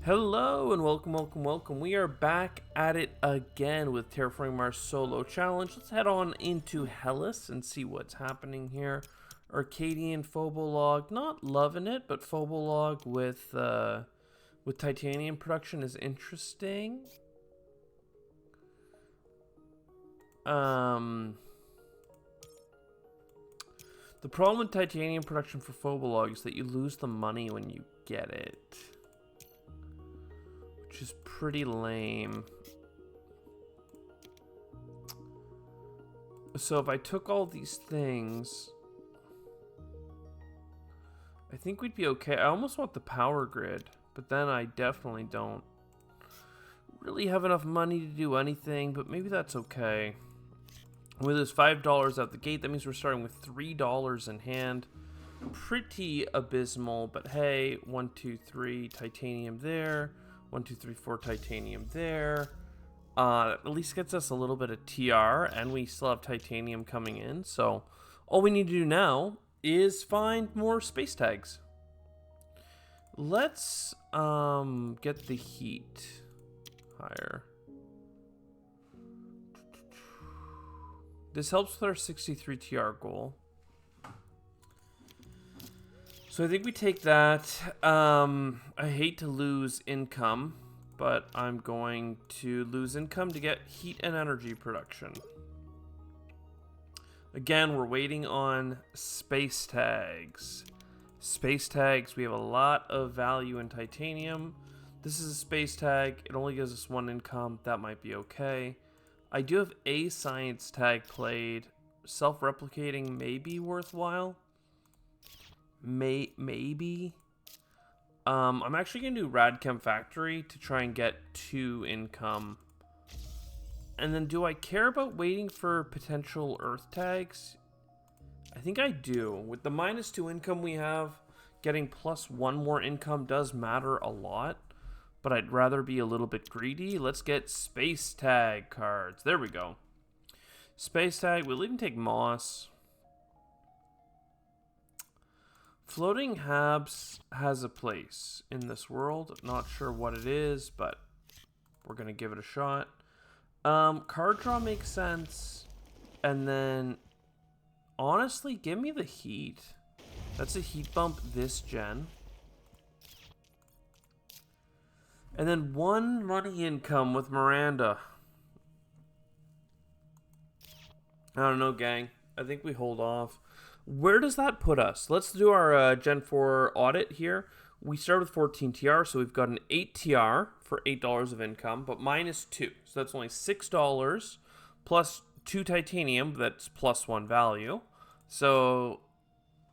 Hello and welcome. We are back at it again with Terraforming Mars Solo Challenge. Let's head on into Hellas and see what's happening here. Arcadian Phobolog, not loving it, but Phobolog with titanium production is interesting. The problem with titanium production for Phobolog is that you lose the money when you get it, which is pretty lame. So if I took all these things, I think we'd be okay. I almost want the power grid, but then I definitely don't really have enough money to do anything, but maybe that's okay. With this $5 out the gate, that means we're starting with $3 in hand. Pretty abysmal, but hey, 1, 2, 3 titanium there. 1, 2, 3, 4 titanium there. At least gets us a little bit of TR, and we still have titanium coming in. So all we need to do now is find more space tags. Let's get the heat higher. This helps with our 63 TR goal. So I think we take that. I hate to lose income, but I'm going to lose income to get heat and energy production. Again, we're waiting on space tags. Space tags, we have a lot of value in titanium. This is a space tag. It only gives us 1 income. That might be okay. I do have a science tag played. Self-replicating may be worthwhile. Maybe. I'm actually going to do Radchem Factory to try and get 2 income. And then do I care about waiting for potential Earth tags? I think I do. With the -2 income we have, getting +1 more income does matter a lot. But I'd rather be a little bit greedy. Let's get space tag cards. There we go. Space tag. We'll even take moss. Floating Habs has a place in this world. Not sure what it is, but we're going to give it a shot. Card draw makes sense. And then, honestly, give me the heat. That's a heat bump this gen. And then 1 money income with Miranda. I don't know, gang. I think we hold off. Where does that put us? Let's do our Gen 4 audit here. We start with 14 TR, so we've got an 8 TR for $8 of income, but -2. So that's only $6 plus 2 titanium, that's +1 value. So,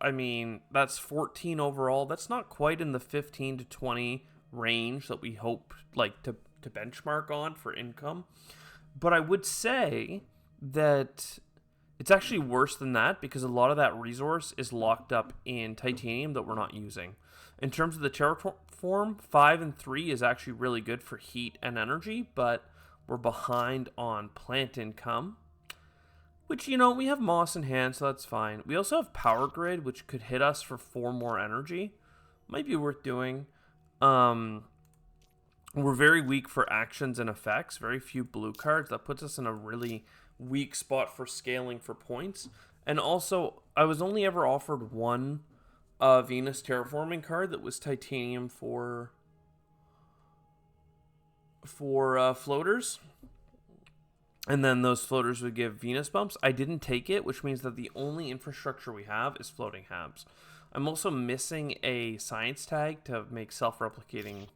I mean, that's 14 overall. That's not quite in the 15 to 20 range that we hope to benchmark on for income. But I would say that it's actually worse than that because a lot of that resource is locked up in titanium that we're not using. In terms of the terraform, 5 and 3 is actually really good for heat and energy, but we're behind on plant income, which, you know, we have moss in hand, so that's fine. We also have power grid, which could hit us for 4 more energy. Might be worth doing. We're very weak for actions and effects. Very few blue cards. That puts us in a really weak spot for scaling for points. And also, I was only ever offered 1 Venus terraforming card that was titanium for floaters. And then those floaters would give Venus bumps. I didn't take it, which means that the only infrastructure we have is floating habs. I'm also missing a science tag to make self-replicating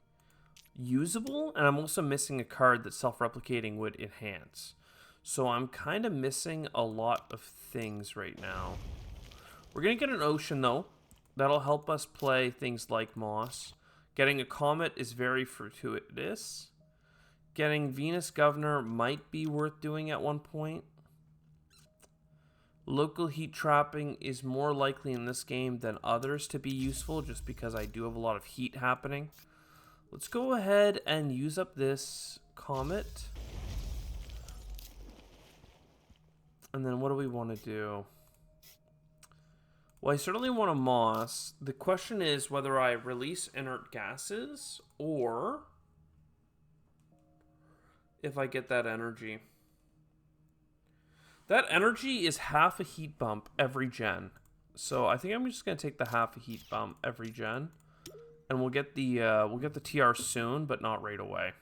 usable, and I'm also missing a card that self-replicating would enhance. So I'm kind of missing a lot of things right now. We're going to get an ocean, though. That'll help us play things like moss. Getting a comet is very fortuitous. Getting Venus Governor might be worth doing at one point. Local heat trapping is more likely in this game than others to be useful, just because I do have a lot of heat happening. Let's go ahead and use up this comet. And then what do we want to do? Well, I certainly want a moss. The question is whether I release inert gases or if I get that energy. That energy is half a heat bump every gen. So I think I'm just gonna take the half a heat bump every gen, and we'll get the TR soon, but not right away.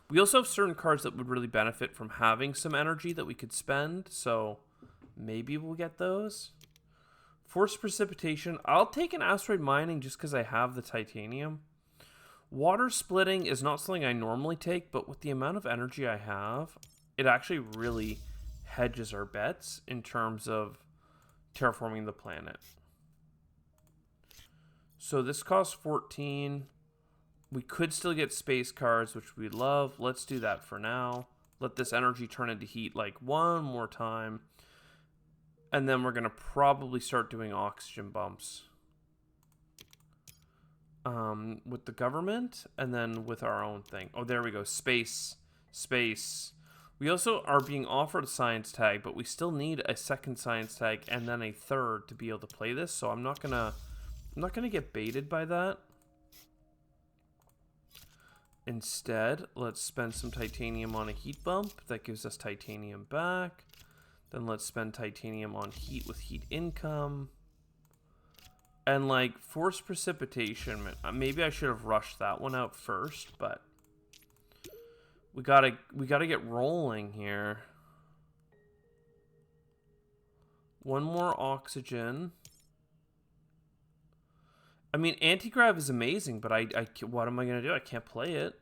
We also have certain cards that would really benefit from having some energy that we could spend, so maybe we'll get those. Forced Precipitation. I'll take an Asteroid Mining just because I have the Titanium. Water Splitting is not something I normally take, but with the amount of energy I have, it actually really hedges our bets in terms of terraforming the planet. So this costs 14. We could still get space cards, which we love. Let's do that for now. Let this energy turn into heat like one more time. And then we're going to probably start doing oxygen bumps. With the government and then with our own thing. Oh, there we go. Space. We also are being offered a science tag, but we still need a second science tag and then a third to be able to play this. So I'm not gonna get baited by that. Instead, let's spend some titanium on a heat bump. That gives us titanium back. Then let's spend titanium on heat with heat income. And like Forced Precipitation, maybe I should have rushed that one out first, but we gotta get rolling here. One more oxygen. I mean, anti-grav is amazing, but what am I gonna do? I can't play it.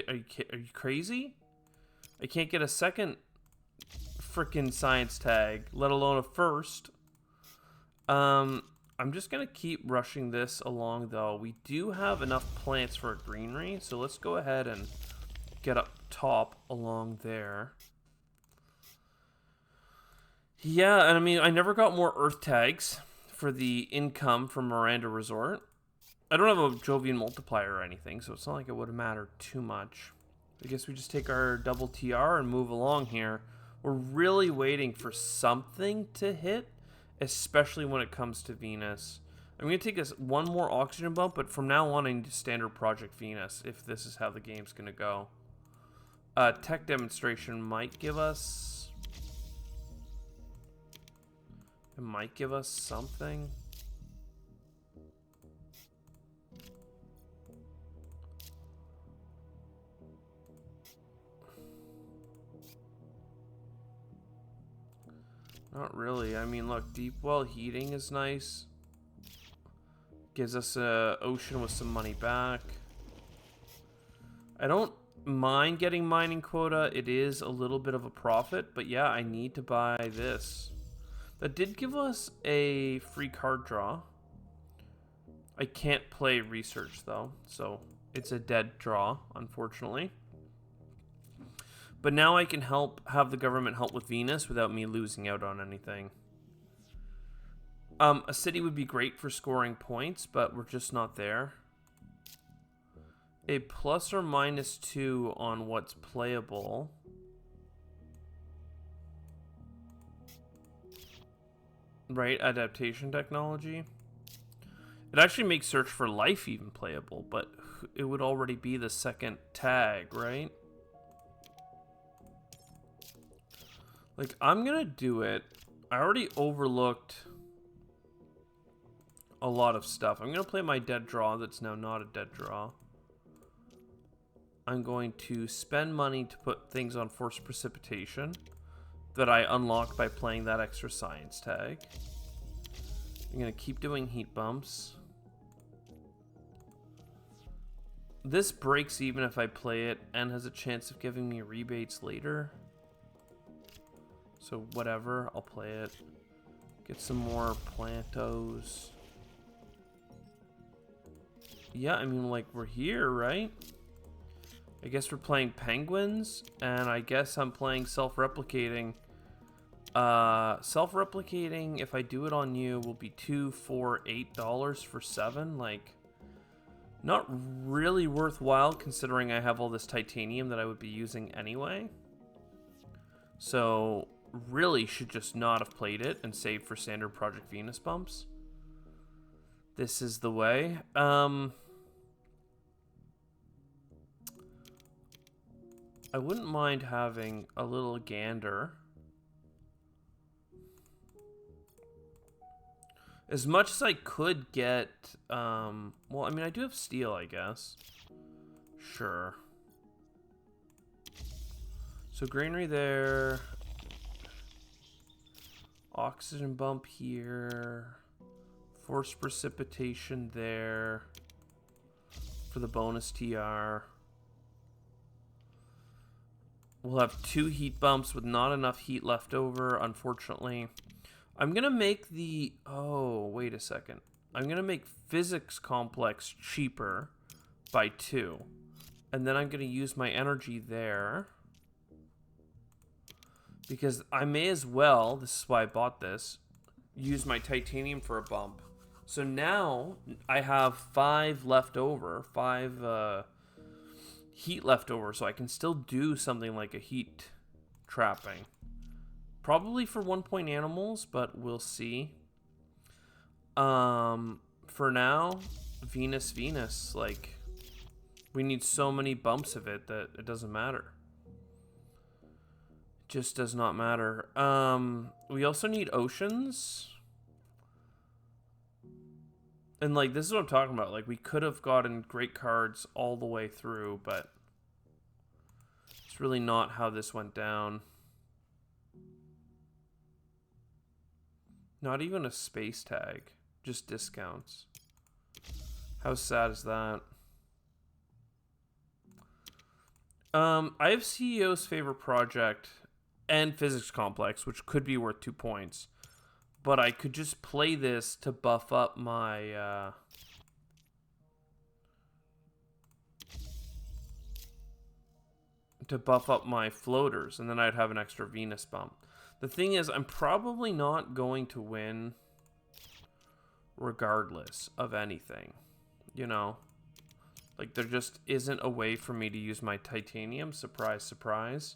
Are you crazy? I can't get a second freaking science tag, let alone a first. I'm just gonna keep rushing this along, though. We do have enough plants for a greenery, so let's go ahead and get up top along there. Yeah, and I mean, I never got more Earth tags for the income from Miranda Resort. I don't have a Jovian multiplier or anything, so it's not like it would have mattered too much. I guess we just take our double TR and move along here. We're really waiting for something to hit, especially when it comes to Venus. I'm going to take this one more oxygen bump, but from now on I need standard Project Venus if this is how the game's going to go. Tech demonstration might give us... It might give us something. Not really. I mean, look, deep well heating is nice. Gives us a ocean with some money back. I don't mind getting mining quota. It is a little bit of a profit, but yeah, I need to buy this. That did give us a free card draw. I can't play research though, so it's a dead draw, unfortunately. But now I can have the government help with Venus without me losing out on anything. A city would be great for scoring points, but we're just not there. A plus or minus 2 on what's playable. Right, adaptation technology. It actually makes Search for Life even playable, but it would already be the second tag, right? Like, I'm gonna do it. I already overlooked a lot of stuff. I'm gonna play my dead draw that's now not a dead draw. I'm going to spend money to put things on Forced Precipitation that I unlocked by playing that extra science tag. I'm gonna keep doing heat bumps. This breaks even if I play it and has a chance of giving me rebates later. So whatever, I'll play it. Get some more plantos. Yeah, I mean, like, we're here, right? I guess we're playing penguins, and I guess I'm playing self-replicating. Self-replicating, if I do it on you, will be $2, $4, $8 for 7. Like, not really worthwhile considering I have all this titanium that I would be using anyway. So, really should just not have played it and saved for standard Project Venus bumps. This is the way. I wouldn't mind having a little gander. As much as I could get, well, I mean, I do have steel, I guess. Sure. So greenery there. Oxygen bump here. Forced precipitation there. For the bonus TR. We'll have 2 heat bumps with not enough heat left over, unfortunately. I'm going to make the... Oh, wait a second. I'm going to make physics complex cheaper by 2. And then I'm going to use my energy there. Because I may as well, this is why I bought this, use my titanium for a bump. So now I have 5 left over, 5 heat left over, so I can still do something like a heat trapping. Probably for 1-point animals, but we'll see. For now, Venus, like, we need so many bumps of it that it doesn't matter. Just does not matter. We also need oceans. And, like, this is what I'm talking about. Like, we could have gotten great cards all the way through, but it's really not how this went down. Not even a space tag. Just discounts. How sad is that? I have CEO's favorite project and physics complex, which could be worth 2 points. But I could just play this to buff up my... to buff up my floaters, and then I'd have an extra Venus bump. The thing is, I'm probably not going to win regardless of anything, you know? Like, there just isn't a way for me to use my titanium. Surprise, surprise.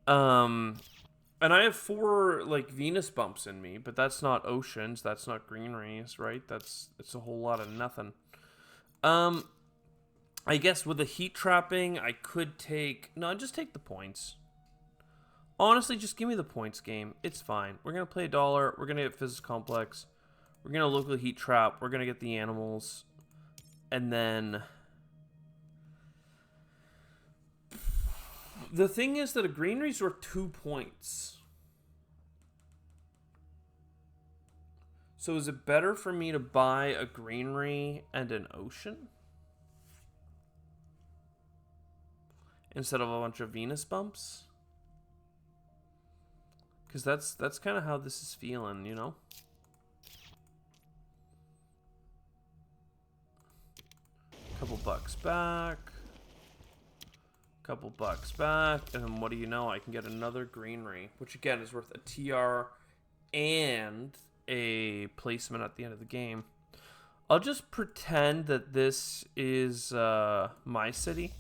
And I have 4, like, Venus bumps in me, but that's not oceans, that's not greeneries, right? It's a whole lot of nothing. I guess with the heat trapping, I could take... No, just take the points. Honestly, just give me the points game. It's fine. We're going to play $1. We're going to get physics complex. We're going to locally heat trap. We're going to get the animals. And then... The thing is that a greenery's worth 2 points. So is it better for me to buy a greenery and an ocean? Instead of a bunch of Venus bumps? Because that's kind of how this is feeling, you know? Couple bucks back. Couple bucks back. And then what do you know? I can get another greenery. Which again is worth a TR and a placement at the end of the game. I'll just pretend that this is my city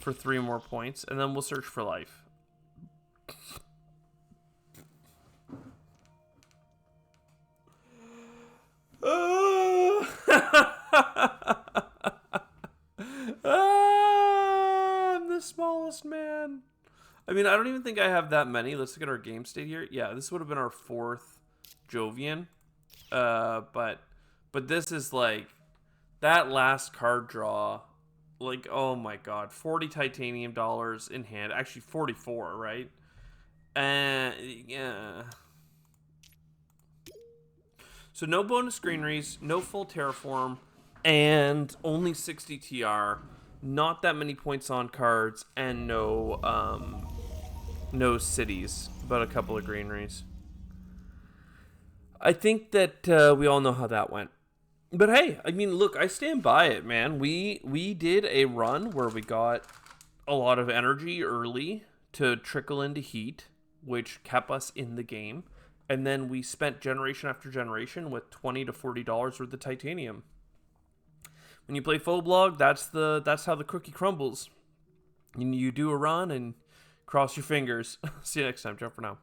for 3 more points. And then we'll search for life. I'm the smallest man. I mean, I don't even think I have that many. Let's look at our game state here. Yeah, this would have been our 4th Jovian. But this is like that last card draw. Like, oh my god, 40 titanium dollars in hand. Actually, 44, right? Yeah. So no bonus greeneries, no full terraform, and only 60 TR. Not that many points on cards, and no cities, but a couple of greeneries. I think that we all know how that went. But hey, I mean, look, I stand by it, man. We did a run where we got a lot of energy early to trickle into heat, which kept us in the game. And then we spent generation after generation with $20 to $40 worth of titanium. When you play Phobog, that's how the cookie crumbles. You do a run and cross your fingers. See you next time. Ciao for now.